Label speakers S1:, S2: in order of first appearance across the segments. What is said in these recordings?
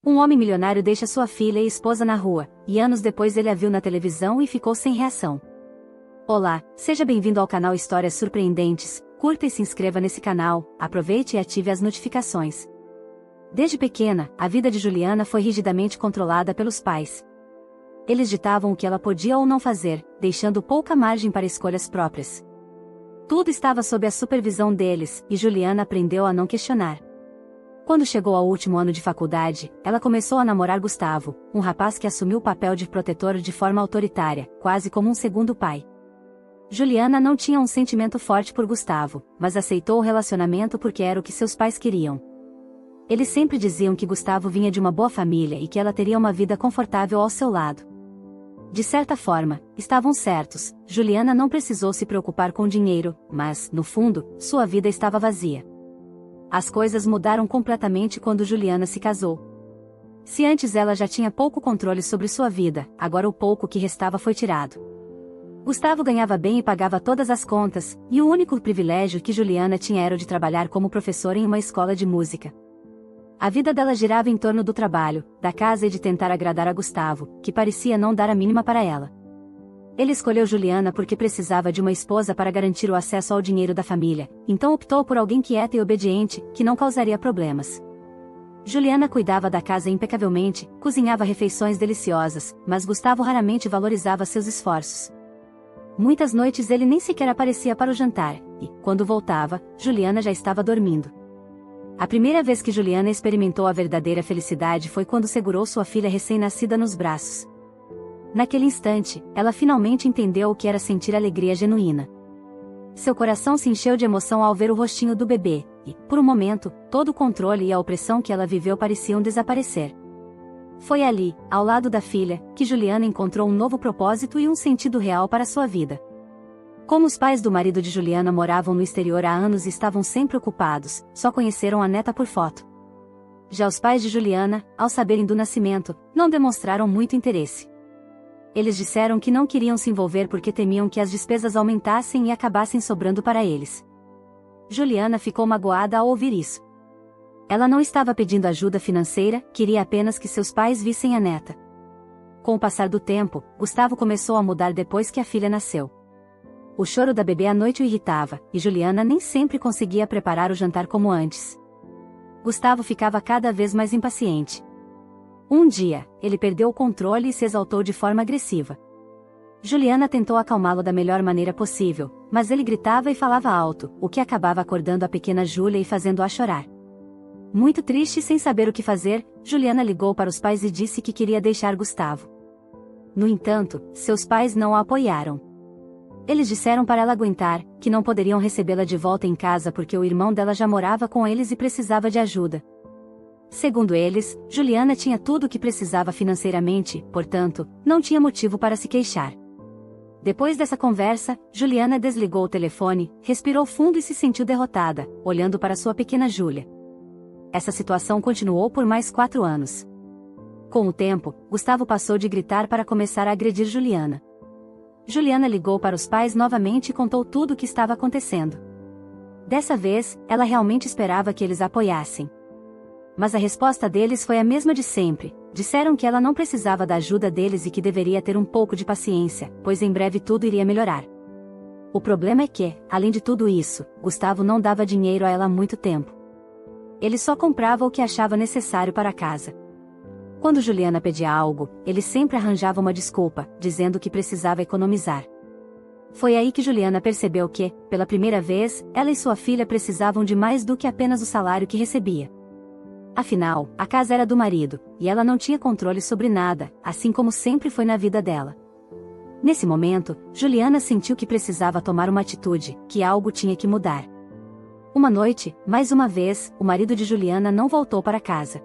S1: Um homem milionário deixa sua filha e esposa na rua, e anos depois ele a viu na televisão e ficou sem reação. Olá, seja bem-vindo ao canal Histórias Surpreendentes, curta e se inscreva nesse canal, aproveite e ative as notificações. Desde pequena, a vida de Juliana foi rigidamente controlada pelos pais. Eles ditavam o que ela podia ou não fazer, deixando pouca margem para escolhas próprias. Tudo estava sob a supervisão deles, e Juliana aprendeu a não questionar. Quando chegou ao último ano de faculdade, ela começou a namorar Gustavo, um rapaz que assumiu o papel de protetor de forma autoritária, quase como um segundo pai. Juliana não tinha um sentimento forte por Gustavo, mas aceitou o relacionamento porque era o que seus pais queriam. Eles sempre diziam que Gustavo vinha de uma boa família e que ela teria uma vida confortável ao seu lado. De certa forma, estavam certos, Juliana não precisou se preocupar com dinheiro, mas, no fundo, sua vida estava vazia. As coisas mudaram completamente quando Juliana se casou. Se antes ela já tinha pouco controle sobre sua vida, agora o pouco que restava foi tirado. Gustavo ganhava bem e pagava todas as contas, e o único privilégio que Juliana tinha era o de trabalhar como professora em uma escola de música. A vida dela girava em torno do trabalho, da casa e de tentar agradar a Gustavo, que parecia não dar a mínima para ela. Ele escolheu Juliana porque precisava de uma esposa para garantir o acesso ao dinheiro da família, então optou por alguém quieta e obediente, que não causaria problemas. Juliana cuidava da casa impecavelmente, cozinhava refeições deliciosas, mas Gustavo raramente valorizava seus esforços. Muitas noites ele nem sequer aparecia para o jantar, e, quando voltava, Juliana já estava dormindo. A primeira vez que Juliana experimentou a verdadeira felicidade foi quando segurou sua filha recém-nascida nos braços. Naquele instante, ela finalmente entendeu o que era sentir alegria genuína. Seu coração se encheu de emoção ao ver o rostinho do bebê, e, por um momento, todo o controle e a opressão que ela viveu pareciam desaparecer. Foi ali, ao lado da filha, que Juliana encontrou um novo propósito e um sentido real para sua vida. Como os pais do marido de Juliana moravam no exterior há anos e estavam sempre ocupados, só conheceram a neta por foto. Já os pais de Juliana, ao saberem do nascimento, não demonstraram muito interesse. Eles disseram que não queriam se envolver porque temiam que as despesas aumentassem e acabassem sobrando para eles. Juliana ficou magoada ao ouvir isso. Ela não estava pedindo ajuda financeira, queria apenas que seus pais vissem a neta. Com o passar do tempo, Gustavo começou a mudar depois que a filha nasceu. O choro da bebê à noite o irritava, e Juliana nem sempre conseguia preparar o jantar como antes. Gustavo ficava cada vez mais impaciente. Um dia, ele perdeu o controle e se exaltou de forma agressiva. Juliana tentou acalmá-lo da melhor maneira possível, mas ele gritava e falava alto, o que acabava acordando a pequena Júlia e fazendo-a chorar. Muito triste e sem saber o que fazer, Juliana ligou para os pais e disse que queria deixar Gustavo. No entanto, seus pais não a apoiaram. Eles disseram para ela aguentar, que não poderiam recebê-la de volta em casa porque o irmão dela já morava com eles e precisava de ajuda. Segundo eles, Juliana tinha tudo o que precisava financeiramente, portanto, não tinha motivo para se queixar. Depois dessa conversa, Juliana desligou o telefone, respirou fundo e se sentiu derrotada, olhando para sua pequena Júlia. Essa situação continuou por mais 4 anos. Com o tempo, Gustavo passou de gritar para começar a agredir Juliana. Juliana ligou para os pais novamente e contou tudo o que estava acontecendo. Dessa vez, ela realmente esperava que eles a apoiassem. Mas a resposta deles foi a mesma de sempre, disseram que ela não precisava da ajuda deles e que deveria ter um pouco de paciência, pois em breve tudo iria melhorar. O problema é que, além de tudo isso, Gustavo não dava dinheiro a ela há muito tempo. Ele só comprava o que achava necessário para a casa. Quando Juliana pedia algo, ele sempre arranjava uma desculpa, dizendo que precisava economizar. Foi aí que Juliana percebeu que, pela primeira vez, ela e sua filha precisavam de mais do que apenas o salário que recebia. Afinal, a casa era do marido, e ela não tinha controle sobre nada, assim como sempre foi na vida dela. Nesse momento, Juliana sentiu que precisava tomar uma atitude, que algo tinha que mudar. Uma noite, mais uma vez, o marido de Juliana não voltou para casa.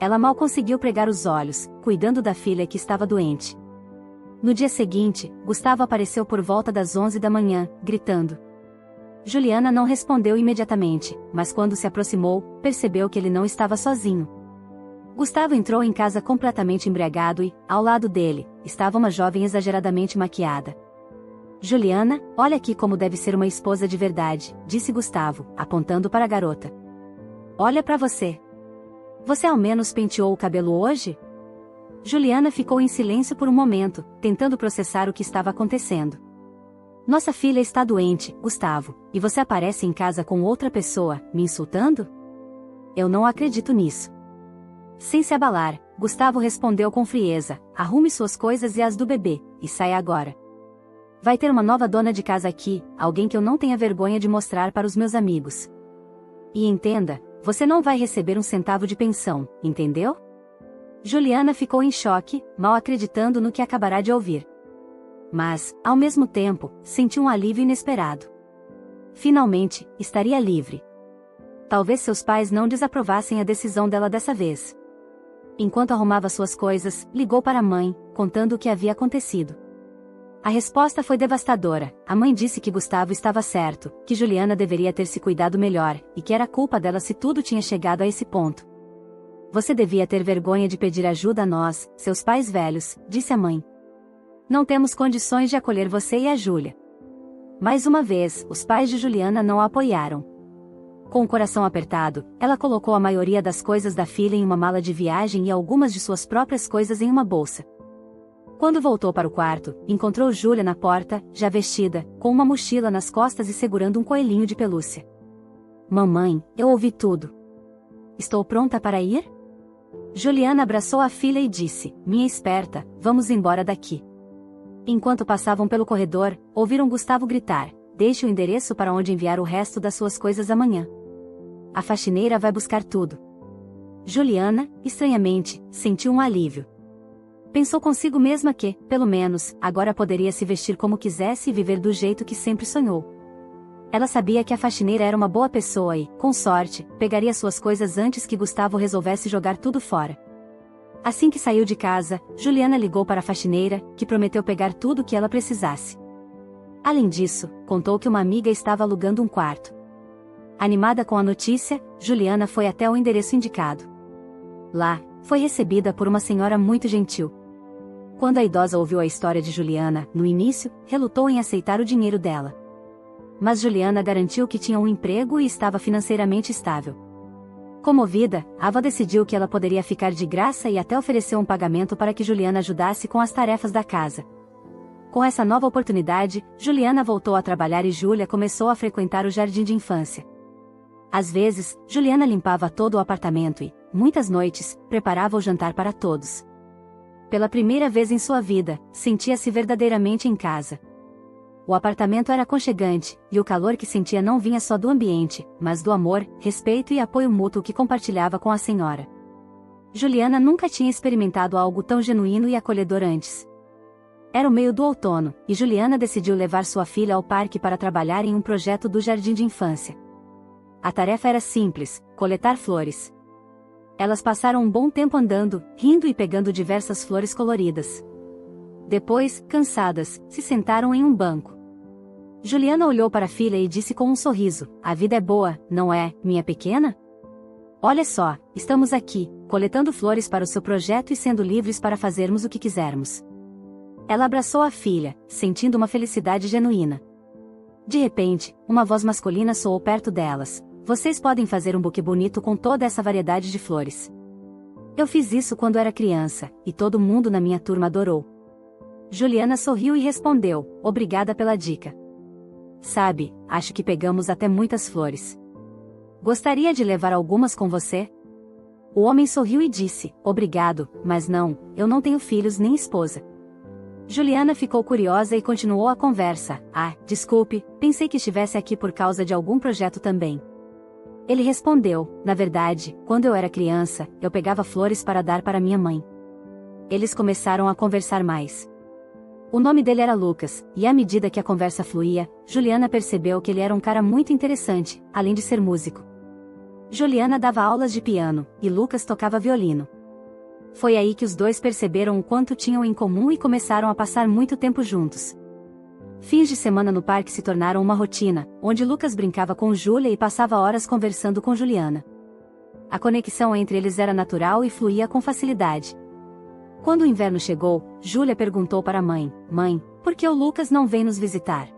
S1: Ela mal conseguiu pregar os olhos, cuidando da filha que estava doente. No dia seguinte, Gustavo apareceu por volta das 11 da manhã, gritando. Juliana não respondeu imediatamente, mas quando se aproximou, percebeu que ele não estava sozinho. Gustavo entrou em casa completamente embriagado e, ao lado dele, estava uma jovem exageradamente maquiada. Juliana, olha aqui como deve ser uma esposa de verdade, disse Gustavo, apontando para a garota. Olha para você. Você ao menos penteou o cabelo hoje? Juliana ficou em silêncio por um momento, tentando processar o que estava acontecendo. Nossa filha está doente, Gustavo, e você aparece em casa com outra pessoa, me insultando? Eu não acredito nisso. Sem se abalar, Gustavo respondeu com frieza: arrume suas coisas e as do bebê, e saia agora. Vai ter uma nova dona de casa aqui, alguém que eu não tenha vergonha de mostrar para os meus amigos. E entenda, você não vai receber um centavo de pensão, entendeu? Juliana ficou em choque, mal acreditando no que acabará de ouvir. Mas, ao mesmo tempo, sentiu um alívio inesperado. Finalmente, estaria livre. Talvez seus pais não desaprovassem a decisão dela dessa vez. Enquanto arrumava suas coisas, ligou para a mãe, contando o que havia acontecido. A resposta foi devastadora. A mãe disse que Gustavo estava certo, que Juliana deveria ter se cuidado melhor, e que era culpa dela se tudo tinha chegado a esse ponto. Você devia ter vergonha de pedir ajuda a nós, seus pais velhos, disse a mãe. Não temos condições de acolher você e a Júlia. Mais uma vez, os pais de Juliana não a apoiaram. Com o coração apertado, ela colocou a maioria das coisas da filha em uma mala de viagem e algumas de suas próprias coisas em uma bolsa. Quando voltou para o quarto, encontrou Júlia na porta, já vestida, com uma mochila nas costas e segurando um coelhinho de pelúcia. Mamãe, eu ouvi tudo. Estou pronta para ir? Juliana abraçou a filha e disse: minha esperta, vamos embora daqui. Enquanto passavam pelo corredor, ouviram Gustavo gritar: deixe o endereço para onde enviar o resto das suas coisas amanhã. A faxineira vai buscar tudo. Juliana, estranhamente, sentiu um alívio. Pensou consigo mesma que, pelo menos, agora poderia se vestir como quisesse e viver do jeito que sempre sonhou. Ela sabia que a faxineira era uma boa pessoa e, com sorte, pegaria suas coisas antes que Gustavo resolvesse jogar tudo fora. Assim que saiu de casa, Juliana ligou para a faxineira, que prometeu pegar tudo o que ela precisasse. Além disso, contou que uma amiga estava alugando um quarto. Animada com a notícia, Juliana foi até o endereço indicado. Lá, foi recebida por uma senhora muito gentil. Quando a idosa ouviu a história de Juliana, no início, relutou em aceitar o dinheiro dela. Mas Juliana garantiu que tinha um emprego e estava financeiramente estável. Comovida, a avó decidiu que ela poderia ficar de graça e até ofereceu um pagamento para que Juliana ajudasse com as tarefas da casa. Com essa nova oportunidade, Juliana voltou a trabalhar e Júlia começou a frequentar o jardim de infância. Às vezes, Juliana limpava todo o apartamento e, muitas noites, preparava o jantar para todos. Pela primeira vez em sua vida, sentia-se verdadeiramente em casa. O apartamento era aconchegante, e o calor que sentia não vinha só do ambiente, mas do amor, respeito e apoio mútuo que compartilhava com a senhora. Juliana nunca tinha experimentado algo tão genuíno e acolhedor antes. Era o meio do outono, e Juliana decidiu levar sua filha ao parque para trabalhar em um projeto do jardim de infância. A tarefa era simples: coletar flores. Elas passaram um bom tempo andando, rindo e pegando diversas flores coloridas. Depois, cansadas, se sentaram em um banco. Juliana olhou para a filha e disse com um sorriso: a vida é boa, não é, minha pequena? Olha só, estamos aqui, coletando flores para o seu projeto e sendo livres para fazermos o que quisermos. Ela abraçou a filha, sentindo uma felicidade genuína. De repente, uma voz masculina soou perto delas: vocês podem fazer um buquê bonito com toda essa variedade de flores. Eu fiz isso quando era criança, e todo mundo na minha turma adorou. Juliana sorriu e respondeu: obrigada pela dica. Sabe, acho que pegamos até muitas flores. Gostaria de levar algumas com você? O homem sorriu e disse: obrigado, mas não, eu não tenho filhos nem esposa. Juliana ficou curiosa e continuou a conversa: ah, desculpe, pensei que estivesse aqui por causa de algum projeto também. Ele respondeu: na verdade, quando eu era criança, eu pegava flores para dar para minha mãe. Eles começaram a conversar mais. O nome dele era Lucas, e à medida que a conversa fluía, Juliana percebeu que ele era um cara muito interessante, além de ser músico. Juliana dava aulas de piano, e Lucas tocava violino. Foi aí que os dois perceberam o quanto tinham em comum e começaram a passar muito tempo juntos. Fins de semana no parque se tornaram uma rotina, onde Lucas brincava com Júlia e passava horas conversando com Juliana. A conexão entre eles era natural e fluía com facilidade. Quando o inverno chegou, Júlia perguntou para a mãe: mãe, por que o Lucas não vem nos visitar?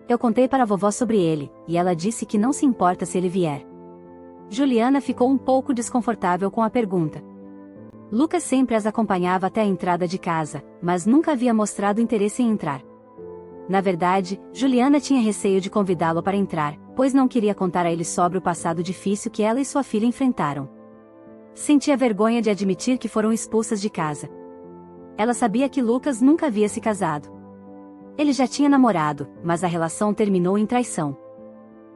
S1: Eu contei para a vovó sobre ele, e ela disse que não se importa se ele vier. Juliana ficou um pouco desconfortável com a pergunta. Lucas sempre as acompanhava até a entrada de casa, mas nunca havia mostrado interesse em entrar. Na verdade, Juliana tinha receio de convidá-lo para entrar, pois não queria contar a ele sobre o passado difícil que ela e sua filha enfrentaram. Sentia vergonha de admitir que foram expulsas de casa. Ela sabia que Lucas nunca havia se casado. Ele já tinha namorado, mas a relação terminou em traição.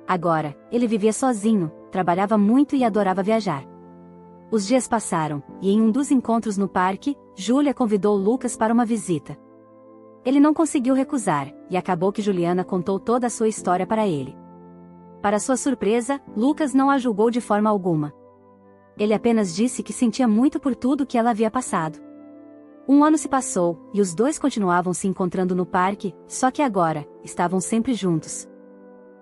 S1: Agora, ele vivia sozinho, trabalhava muito e adorava viajar. Os dias passaram, e em um dos encontros no parque, Júlia convidou Lucas para uma visita. Ele não conseguiu recusar, e acabou que Juliana contou toda a sua história para ele. Para sua surpresa, Lucas não a julgou de forma alguma. Ele apenas disse que sentia muito por tudo que ela havia passado. Um ano se passou, e os dois continuavam se encontrando no parque, só que agora, estavam sempre juntos.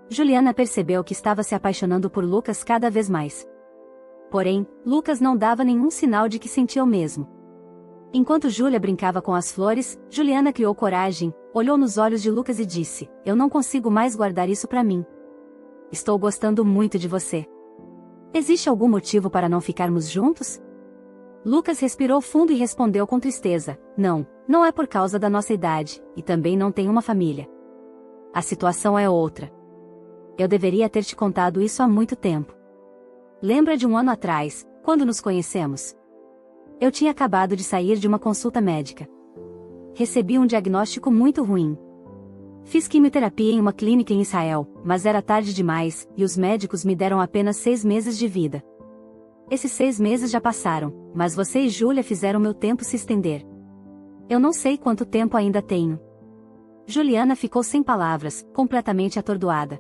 S1: Juliana percebeu que estava se apaixonando por Lucas cada vez mais. Porém, Lucas não dava nenhum sinal de que sentia o mesmo. Enquanto Júlia brincava com as flores, Juliana criou coragem, olhou nos olhos de Lucas e disse: "Eu não consigo mais guardar isso pra mim. Estou gostando muito de você. Existe algum motivo para não ficarmos juntos?" Lucas respirou fundo e respondeu com tristeza: Não é por causa da nossa idade, e também não tenho uma família. A situação é outra. Eu deveria ter te contado isso há muito tempo. Lembra de um ano atrás, quando nos conhecemos? Eu tinha acabado de sair de uma consulta médica. Recebi um diagnóstico muito ruim. Fiz quimioterapia em uma clínica em Israel, mas era tarde demais, e os médicos me deram apenas 6 meses de vida. Esses 6 meses já passaram, mas você e Júlia fizeram meu tempo se estender. Eu não sei quanto tempo ainda tenho. Juliana ficou sem palavras, completamente atordoada.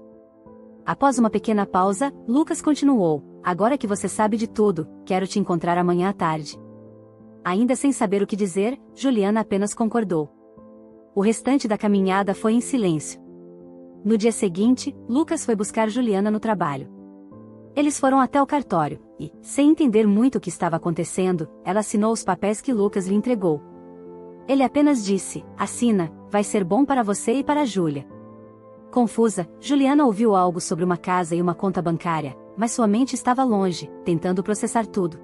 S1: Após uma pequena pausa, Lucas continuou: "Agora que você sabe de tudo, quero te encontrar amanhã à tarde." Ainda sem saber o que dizer, Juliana apenas concordou. O restante da caminhada foi em silêncio. No dia seguinte, Lucas foi buscar Juliana no trabalho. Eles foram até o cartório, e, sem entender muito o que estava acontecendo, ela assinou os papéis que Lucas lhe entregou. Ele apenas disse: "Assina, vai ser bom para você e para a Júlia." Confusa, Juliana ouviu algo sobre uma casa e uma conta bancária, mas sua mente estava longe, tentando processar tudo.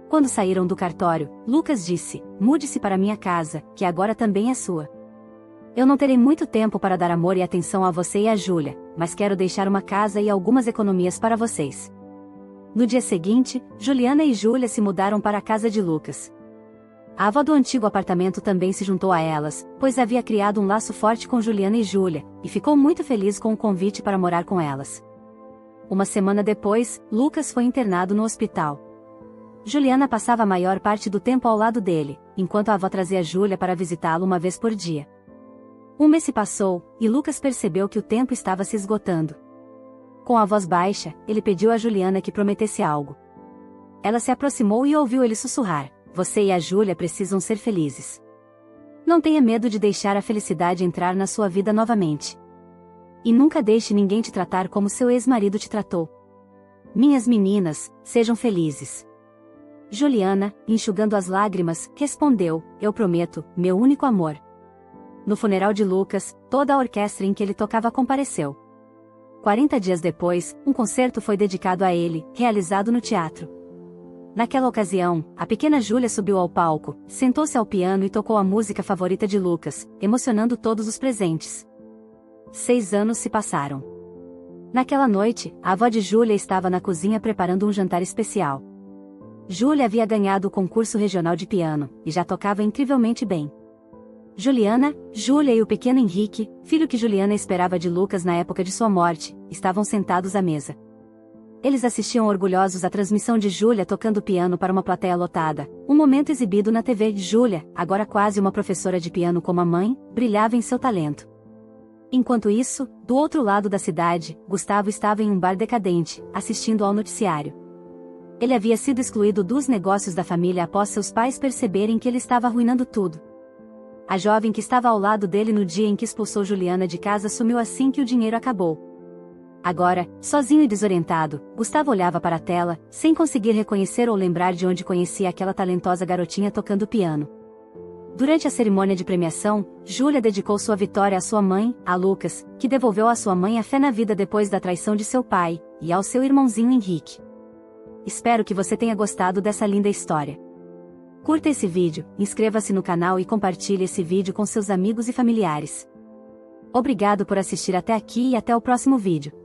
S1: Quando saíram do cartório, Lucas disse: "Mude-se para minha casa, que agora também é sua. Eu não terei muito tempo para dar amor e atenção a você e a Júlia, mas quero deixar uma casa e algumas economias para vocês." No dia seguinte, Juliana e Júlia se mudaram para a casa de Lucas. A avó do antigo apartamento também se juntou a elas, pois havia criado um laço forte com Juliana e Júlia, e ficou muito feliz com o convite para morar com elas. Uma semana depois, Lucas foi internado no hospital. Juliana passava a maior parte do tempo ao lado dele, enquanto a avó trazia Júlia para visitá-lo uma vez por dia. Um mês se passou, e Lucas percebeu que o tempo estava se esgotando. Com a voz baixa, ele pediu a Juliana que prometesse algo. Ela se aproximou e ouviu ele sussurrar: "Você e a Júlia precisam ser felizes. Não tenha medo de deixar a felicidade entrar na sua vida novamente. E nunca deixe ninguém te tratar como seu ex-marido te tratou. Minhas meninas, sejam felizes." Juliana, enxugando as lágrimas, respondeu: "Eu prometo, meu único amor." No funeral de Lucas, toda a orquestra em que ele tocava compareceu. 40 dias depois, um concerto foi dedicado a ele, realizado no teatro. Naquela ocasião, a pequena Júlia subiu ao palco, sentou-se ao piano e tocou a música favorita de Lucas, emocionando todos os presentes. 6 anos se passaram. Naquela noite, a avó de Júlia estava na cozinha preparando um jantar especial. Júlia havia ganhado o concurso regional de piano, e já tocava incrivelmente bem. Juliana, Júlia e o pequeno Henrique, filho que Juliana esperava de Lucas na época de sua morte, estavam sentados à mesa. Eles assistiam orgulhosos à transmissão de Júlia tocando piano para uma plateia lotada, um momento exibido na TV. Júlia, agora quase uma professora de piano como a mãe, brilhava em seu talento. Enquanto isso, do outro lado da cidade, Gustavo estava em um bar decadente, assistindo ao noticiário. Ele havia sido excluído dos negócios da família após seus pais perceberem que ele estava arruinando tudo. A jovem que estava ao lado dele no dia em que expulsou Juliana de casa sumiu assim que o dinheiro acabou. Agora, sozinho e desorientado, Gustavo olhava para a tela, sem conseguir reconhecer ou lembrar de onde conhecia aquela talentosa garotinha tocando piano. Durante a cerimônia de premiação, Júlia dedicou sua vitória à sua mãe, a Lucas, que devolveu à sua mãe a fé na vida depois da traição de seu pai, e ao seu irmãozinho Henrique. Espero que você tenha gostado dessa linda história. Curta esse vídeo, inscreva-se no canal e compartilhe esse vídeo com seus amigos e familiares. Obrigado por assistir até aqui e até o próximo vídeo.